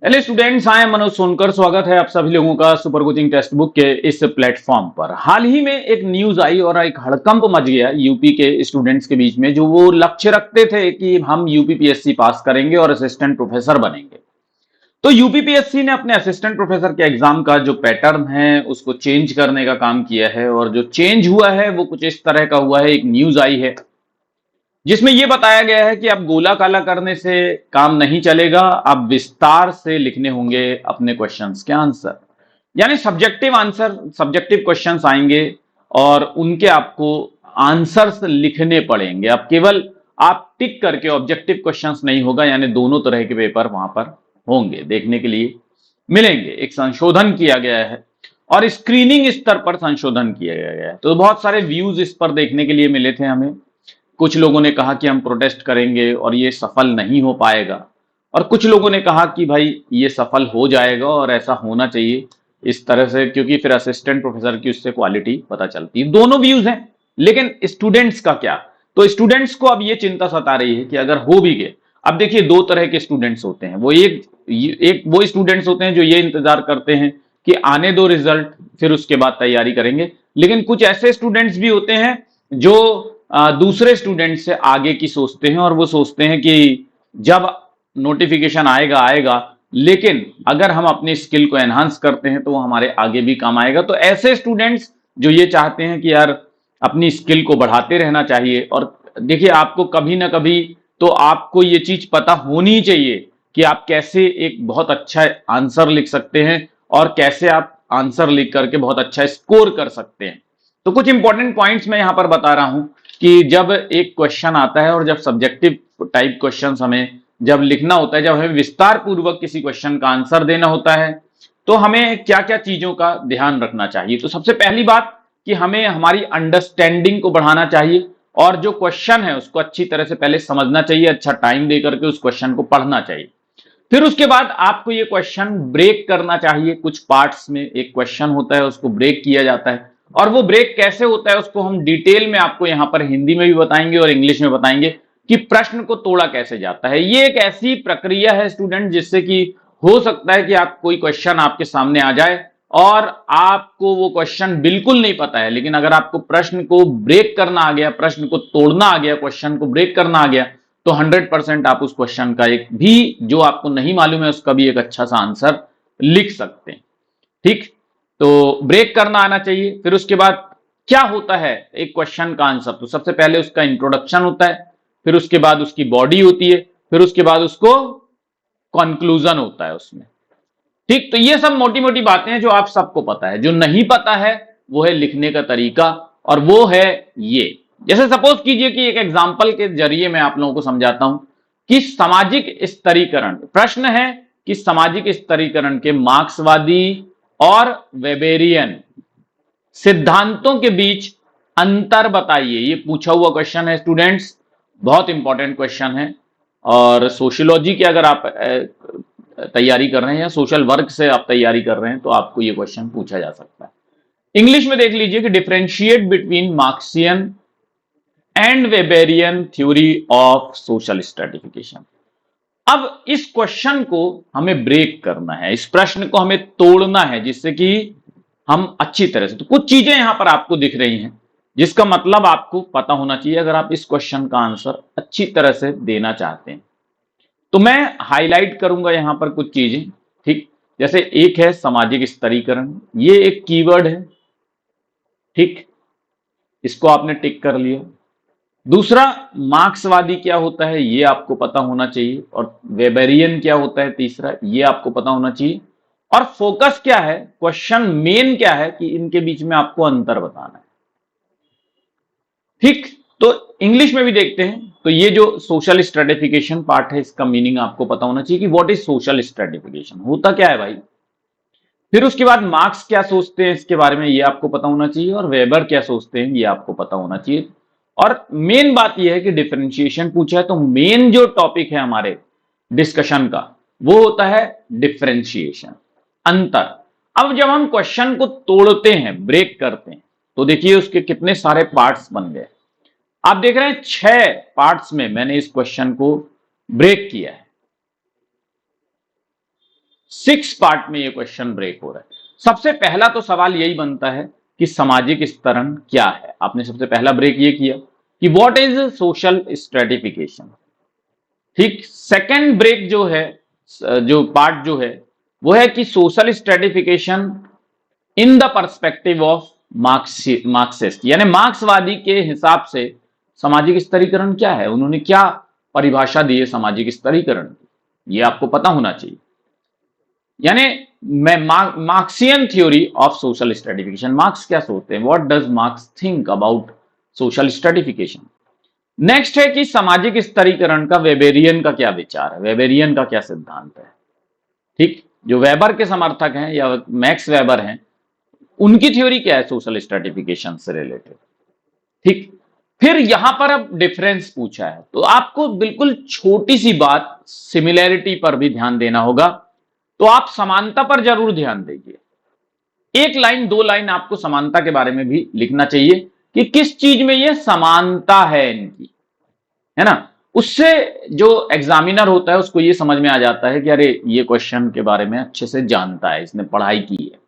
Hello students, I am Manoj Sonkar. स्वागत है आप सभी लोगों का सुपर कोचिंग टेक्स्ट बुक के इस प्लेटफॉर्म पर। हाल ही में एक न्यूज आई और एक हड़कंप मच गया यूपी के स्टूडेंट्स के बीच में, जो वो लक्ष्य रखते थे कि हम यूपीपीएससी पास करेंगे और असिस्टेंट प्रोफेसर बनेंगे। तो यूपीपीएससी ने अपने असिस्टेंट प्रोफेसर के एग्जाम का जो पैटर्न है उसको चेंज करने का काम किया है, और जो चेंज हुआ है वो कुछ इस तरह का हुआ है। एक न्यूज आई है जिसमें यह बताया गया है कि अब गोला काला करने से काम नहीं चलेगा, अब विस्तार से लिखने होंगे अपने क्वेश्चंस के आंसर। यानी सब्जेक्टिव आंसर, सब्जेक्टिव क्वेश्चंस आएंगे और उनके आपको आंसर्स लिखने पड़ेंगे। अब केवल आप टिक करके ऑब्जेक्टिव क्वेश्चंस नहीं होगा, यानी दोनों तरह के पेपर वहां पर होंगे, देखने के लिए मिलेंगे। एक संशोधन किया गया है और स्क्रीनिंग स्तर पर संशोधन किया गया है। तो बहुत सारे व्यूज इस पर देखने के लिए मिले थे हमें। कुछ लोगों ने कहा कि हम प्रोटेस्ट करेंगे और ये सफल नहीं हो पाएगा, और कुछ लोगों ने कहा कि भाई ये सफल हो जाएगा और ऐसा होना चाहिए इस तरह से, क्योंकि फिर असिस्टेंट प्रोफेसर की उससे क्वालिटी पता चलती है। दोनों व्यूज हैं, लेकिन स्टूडेंट्स का क्या? तो स्टूडेंट्स को अब ये चिंता सता रही है कि अगर हो भी गए। अब देखिए, दो तरह के स्टूडेंट्स होते हैं। वो एक वो स्टूडेंट्स होते हैं जो ये इंतजार करते हैं कि आने दो रिजल्ट, फिर उसके बाद तैयारी करेंगे। लेकिन कुछ ऐसे स्टूडेंट्स भी होते हैं जो दूसरे स्टूडेंट से आगे की सोचते हैं, और वो सोचते हैं कि जब नोटिफिकेशन आएगा आएगा, लेकिन अगर हम अपनी स्किल को एनहांस करते हैं तो वो हमारे आगे भी काम आएगा। तो ऐसे स्टूडेंट्स जो ये चाहते हैं कि यार अपनी स्किल को बढ़ाते रहना चाहिए। और देखिए, आपको कभी ना कभी तो आपको ये चीज पता होनी चाहिए कि आप कैसे एक बहुत अच्छा आंसर लिख सकते हैं और कैसे आप आंसर लिख करके बहुत अच्छा स्कोर कर सकते हैं। तो कुछ इंपॉर्टेंट पॉइंट्स मैं यहां पर बता रहा हूं कि जब एक क्वेश्चन आता है और जब सब्जेक्टिव टाइप क्वेश्चंस हमें जब लिखना होता है, जब हमें विस्तार पूर्वक किसी क्वेश्चन का आंसर देना होता है, तो हमें क्या क्या चीजों का ध्यान रखना चाहिए। तो सबसे पहली बात कि हमें हमारी अंडरस्टैंडिंग को बढ़ाना चाहिए, और जो क्वेश्चन है उसको अच्छी तरह से पहले समझना चाहिए, अच्छा टाइम दे करके उस क्वेश्चन को पढ़ना चाहिए। फिर उसके बाद आपको ये क्वेश्चन ब्रेक करना चाहिए। कुछ पार्ट्स में एक क्वेश्चन होता है, उसको ब्रेक किया जाता है, और वो ब्रेक कैसे होता है उसको हम डिटेल में आपको यहां पर हिंदी में भी बताएंगे और इंग्लिश में बताएंगे कि प्रश्न को तोड़ा कैसे जाता है। ये एक ऐसी प्रक्रिया है स्टूडेंट, जिससे कि हो सकता है कि आप कोई क्वेश्चन आपके सामने आ जाए और आपको वो क्वेश्चन बिल्कुल नहीं पता है, लेकिन अगर आपको प्रश्न को ब्रेक करना आ गया, प्रश्न को तोड़ना आ गया, क्वेश्चन को ब्रेक करना आ गया, तो 100% आप उस क्वेश्चन का एक भी जो आपको नहीं मालूम है उसका भी एक अच्छा सा आंसर लिख सकते हैं। ठीक, तो ब्रेक करना आना चाहिए। फिर उसके बाद क्या होता है एक क्वेश्चन का आंसर? तो सबसे पहले उसका इंट्रोडक्शन होता है, फिर उसके बाद उसकी बॉडी होती है, फिर उसके बाद उसको कंक्लूजन होता है उसमें। ठीक, तो ये सब मोटी मोटी बातें हैं जो आप सबको पता है। जो नहीं पता है वो है लिखने का तरीका, और वो है ये। जैसे सपोज कीजिए कि एक एग्जाम्पल के जरिए मैं आप लोगों को समझाता हूं कि सामाजिक स्तरीकरण, प्रश्न है कि सामाजिक स्तरीकरण के मार्क्सवादी और वेबेरियन सिद्धांतों के बीच अंतर बताइए। ये पूछा हुआ क्वेश्चन है स्टूडेंट्स, बहुत इंपॉर्टेंट क्वेश्चन है। और सोशियोलॉजी की अगर आप तैयारी कर रहे हैं या सोशल वर्क से आप तैयारी कर रहे हैं तो आपको ये क्वेश्चन पूछा जा सकता है। इंग्लिश में देख लीजिए कि differentiate between Marxian and Weberian theory of social stratification. अब इस क्वेश्चन को हमें ब्रेक करना है, इस प्रश्न को हमें तोड़ना है, जिससे कि हम अच्छी तरह से, तो कुछ चीजें यहां पर आपको दिख रही हैं जिसका मतलब आपको पता होना चाहिए अगर आप इस क्वेश्चन का आंसर अच्छी तरह से देना चाहते हैं। तो मैं हाईलाइट करूंगा यहां पर कुछ चीजें। ठीक, जैसे एक है सामाजिक स्तरीकरण, ये एक कीवर्ड है। ठीक, इसको आपने टिक कर लिया। दूसरा, मार्क्सवादी क्या होता है ये आपको पता होना चाहिए, और वेबेरियन क्या होता है तीसरा, ये आपको पता होना चाहिए। और फोकस क्या है, क्वेश्चन मेन क्या है कि इनके बीच में आपको अंतर बताना है। ठीक, तो इंग्लिश में भी देखते हैं। तो ये जो सोशल स्ट्रेटिफिकेशन पार्ट है, इसका मीनिंग आपको पता होना चाहिए कि व्हाट इज सोशल स्ट्रेटिफिकेशन, होता क्या है भाई। फिर उसके बाद मार्क्स क्या सोचते हैं इसके बारे में ये आपको पता होना चाहिए, और वेबर क्या सोचते हैं ये आपको पता होना चाहिए। और मेन बात यह है कि डिफरेंशिएशन पूछा है, तो मेन जो टॉपिक है हमारे डिस्कशन का वो होता है डिफरेंशिएशन, अंतर। अब जब हम क्वेश्चन को तोड़ते हैं, ब्रेक करते हैं, तो देखिए उसके कितने सारे पार्ट्स बन गए। आप देख रहे हैं 6 पार्ट्स में मैंने इस क्वेश्चन को ब्रेक किया है। 6 पार्ट में ये क्वेश्चन ब्रेक हो रहा है। सबसे पहला तो सवाल यही बनता है कि सामाजिक स्तरण क्या है। आपने सबसे पहला ब्रेक ये किया कि व्हाट इज सोशल स्ट्रेटिफिकेशन। ठीक, सेकंड ब्रेक जो है, जो पार्ट जो है वो है कि social stratification in the perspective of Marxist, यानी मार्क्सवादी के हिसाब से सामाजिक स्तरीकरण क्या है, उन्होंने क्या परिभाषा दी है सामाजिक स्तरीकरण की, ये आपको पता होना चाहिए। यानी मैं Marxian theory of social stratification, marks क्या सोचते हैं, what does marks think about social stratification. Next है कि सामाजिक स्तरीकरण का वेबेरियन का क्या विचार है, वेबेरियन का क्या सिद्धांत है। ठीक, जो वेबर के समर्थक हैं या मैक्स वेबर हैं, उनकी थ्योरी क्या है सोशल स्ट्रेटिफिकेशन से रिलेटेड। ठीक, फिर यहां पर अब डिफरेंस पूछा है, तो आपको बिल्कुल छोटी सी बात सिमिलैरिटी पर भी ध्यान देना होगा, तो आप समानता पर जरूर ध्यान दीजिए। एक लाइन 2 लाइन आपको समानता के बारे में भी लिखना चाहिए कि किस चीज में ये समानता है इनकी, है ना। उससे जो एग्जामिनर होता है उसको ये समझ में आ जाता है कि अरे ये क्वेश्चन के बारे में अच्छे से जानता है, इसने पढ़ाई की है।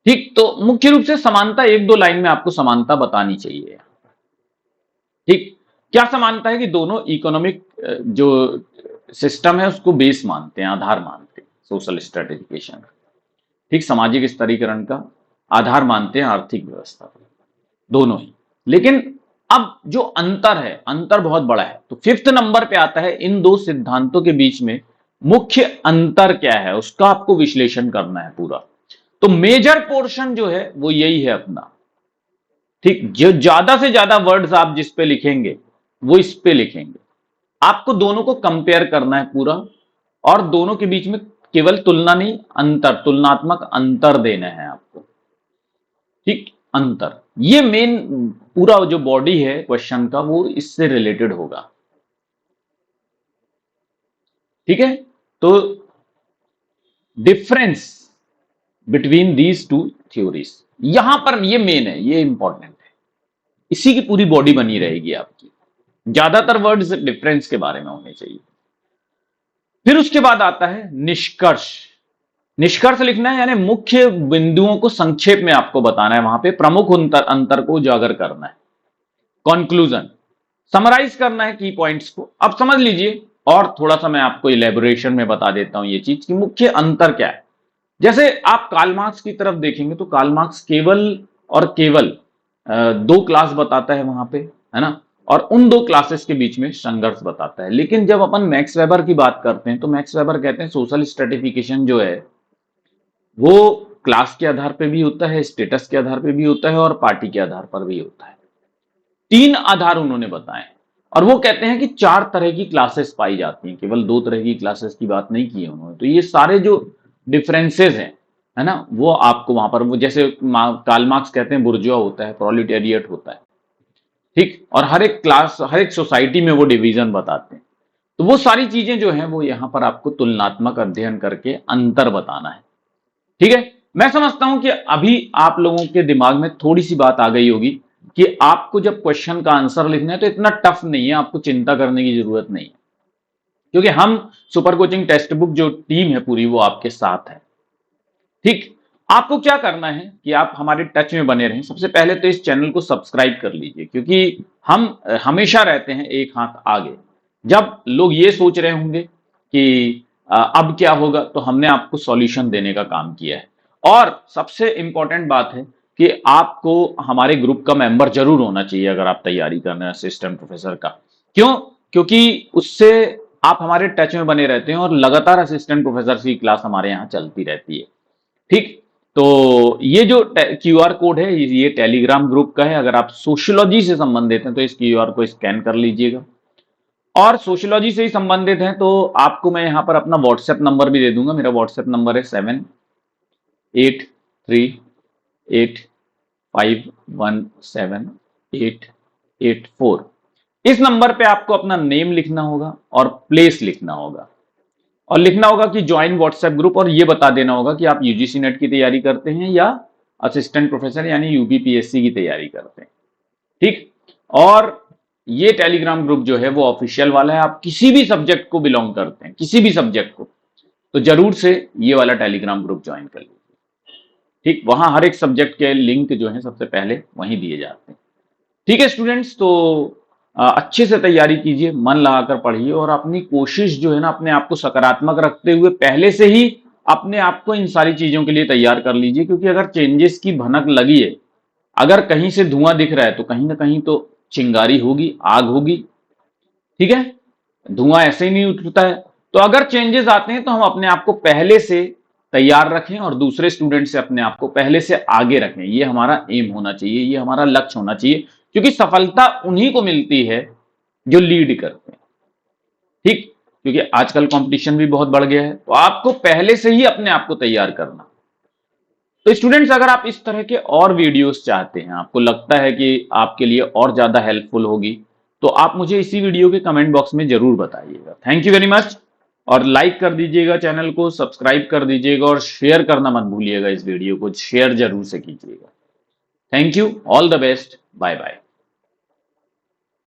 ठीक, तो मुख्य रूप से समानता 1-2 लाइन में आपको समानता बतानी चाहिए। ठीक, क्या समानता है कि दोनों इकोनॉमिक जो सिस्टम है उसको बेस मानते हैं, आधार मानते हैं सोशल स्ट्रेटिफिकेशन। ठीक, सामाजिक स्तरीकरण का आधार मानते हैं आर्थिक व्यवस्था को, दोनों ही। लेकिन अब जो अंतर है, अंतर बहुत बड़ा है। तो 5th नंबर पे आता है इन दो सिद्धांतों के बीच में मुख्य अंतर क्या है, उसका आपको विश्लेषण करना है पूरा। तो मेजर पोर्शन जो है वो यही है अपना। ठीक, जो ज्यादा से ज्यादा वर्ड्स आप जिस पे लिखेंगे वो इस पे लिखेंगे। आपको दोनों को कंपेयर करना है पूरा, और दोनों के बीच में केवल तुलना नहीं, अंतर, तुलनात्मक अंतर देना है आपको। ठीक, अंतर, ये मेन पूरा जो बॉडी है क्वेश्चन का वो इससे रिलेटेड होगा। ठीक है, तो difference between these two theories, यहां पर ये मेन है, ये इंपॉर्टेंट है, इसी की पूरी बॉडी बनी रहेगी आपकी। ज्यादातर वर्ड्स डिफरेंस के बारे में होने चाहिए। फिर उसके बाद आता है निष्कर्ष। निष्कर्ष लिखना है, यानी मुख्य बिंदुओं को संक्षेप में आपको बताना है, वहां पे प्रमुख अंतर को उजागर करना है। कंक्लूजन, समराइज करना है की पॉइंट्स को। अब समझ लीजिए, और थोड़ा सा मैं आपको इलेबोरेशन में बता देता हूं ये चीज कि मुख्य अंतर क्या है। जैसे आप कार्ल मार्क्स की तरफ देखेंगे तो कार्ल मार्क्स केवल और केवल 2 क्लास बताता है वहां पे, है ना, और उन 2 क्लासेस के बीच में संघर्ष बताता है। लेकिन जब अपन मैक्स वेबर की बात करते हैं तो मैक्स वेबर कहते हैं सोशल स्ट्रेटिफिकेशन जो है वो क्लास के आधार पर भी होता है, स्टेटस के आधार पर भी होता है, और पार्टी के आधार पर भी होता है। 3 आधार उन्होंने बताए, और वो कहते हैं कि 4 तरह की क्लासेस पाई जाती हैं, केवल 2 तरह की क्लासेस की बात नहीं की है उन्होंने। तो ये सारे जो डिफरेंसेस हैं, है ना, वो आपको वहां पर, वो जैसे कार्ल मार्क्स कहते हैं बुर्जुआ होता है, प्रोलिटेरिएट होता है। ठीक, और हर एक क्लास, हर एक सोसाइटी में वो डिवीजन बताते हैं। तो वो सारी चीजें जो हैं वो यहां पर आपको तुलनात्मक अध्ययन करके अंतर बताना है। ठीक है, मैं समझता हूं कि अभी आप लोगों के दिमाग में थोड़ी सी बात आ गई होगी कि आपको जब क्वेश्चन का आंसर लिखना है तो इतना टफ नहीं है, आपको चिंता करने की जरूरत नहीं है, क्योंकि हम सुपर कोचिंग टेक्स्ट बुक जो टीम है पूरी वो आपके साथ है। ठीक, आपको क्या करना है कि आप हमारे टच में बने रहें। सबसे पहले तो इस चैनल को सब्सक्राइब कर लीजिए, क्योंकि हम हमेशा रहते हैं एक हाथ आगे। जब लोग ये सोच रहे होंगे कि अब क्या होगा, तो हमने आपको सॉल्यूशन देने का काम किया है। और सबसे इंपॉर्टेंट बात है कि आपको हमारे ग्रुप का मेंबर जरूर होना चाहिए अगर आप तैयारी कर रहे हैं असिस्टेंट प्रोफेसर का। क्यों? क्योंकि उससे आप हमारे टच में बने रहते हैं और लगातार असिस्टेंट प्रोफेसर की क्लास हमारे यहाँ चलती रहती है। ठीक, तो ये जो QR कोड है ये टेलीग्राम ग्रुप का है। अगर आप सोशियोलॉजी से संबंधित हैं तो इस QR को स्कैन कर लीजिएगा, और सोशियोलॉजी से ही संबंधित हैं तो आपको मैं यहां पर अपना व्हाट्सएप नंबर भी दे दूंगा। मेरा व्हाट्सएप नंबर है 7838517884। इस नंबर पे आपको अपना नेम लिखना होगा और प्लेस लिखना होगा, और लिखना होगा कि ज्वाइन व्हाट्सएप ग्रुप, और ये बता देना होगा कि आप यूजीसी नेट की तैयारी करते हैं या असिस्टेंट प्रोफेसर यानी यूपीपीएससी की तैयारी करते हैं। ठीक, और ये टेलीग्राम ग्रुप जो है वो ऑफिशियल वाला है। आप किसी भी सब्जेक्ट को बिलोंग करते हैं, किसी भी सब्जेक्ट को, तो जरूर से ये वाला टेलीग्राम ग्रुप ज्वाइन कर लीजिए। ठीक, वहां हर एक सब्जेक्ट के लिंक जो है सबसे पहले वहीं दिए जाते हैं। ठीक है स्टूडेंट्स, तो अच्छे से तैयारी कीजिए, मन लगाकर पढ़िए और अपनी कोशिश जो है ना अपने आप को सकारात्मक रखते हुए पहले से ही अपने आप को इन सारी चीजों के लिए तैयार कर लीजिए, क्योंकि अगर चेंजेस की भनक लगी है, अगर कहीं से धुआं दिख रहा है तो कहीं ना कहीं तो चिंगारी होगी, आग होगी। ठीक है, धुआं ऐसे ही नहीं उठता है। तो अगर चेंजेस आते हैं तो हम अपने आप को पहले से तैयार रखें और दूसरे स्टूडेंट से अपने आप को पहले से आगे रखें। ये हमारा एम होना चाहिए, ये हमारा लक्ष्य होना चाहिए, क्योंकि सफलता उन्हीं को मिलती है जो लीड करते हैं। ठीक, क्योंकि आजकल कंपटीशन भी बहुत बढ़ गया है, तो आपको पहले से ही अपने आप को तैयार करना। तो स्टूडेंट्स, अगर आप इस तरह के और वीडियोस चाहते हैं, आपको लगता है कि आपके लिए और ज्यादा हेल्पफुल होगी, तो आप मुझे इसी वीडियो के कमेंट बॉक्स में जरूर बताइएगा। थैंक यू वेरी मच, और लाइक कर दीजिएगा, चैनल को सब्सक्राइब कर दीजिएगा और शेयर करना मत भूलिएगा। इस वीडियो को शेयर जरूर से कीजिएगा। Thank you, all the best, bye bye.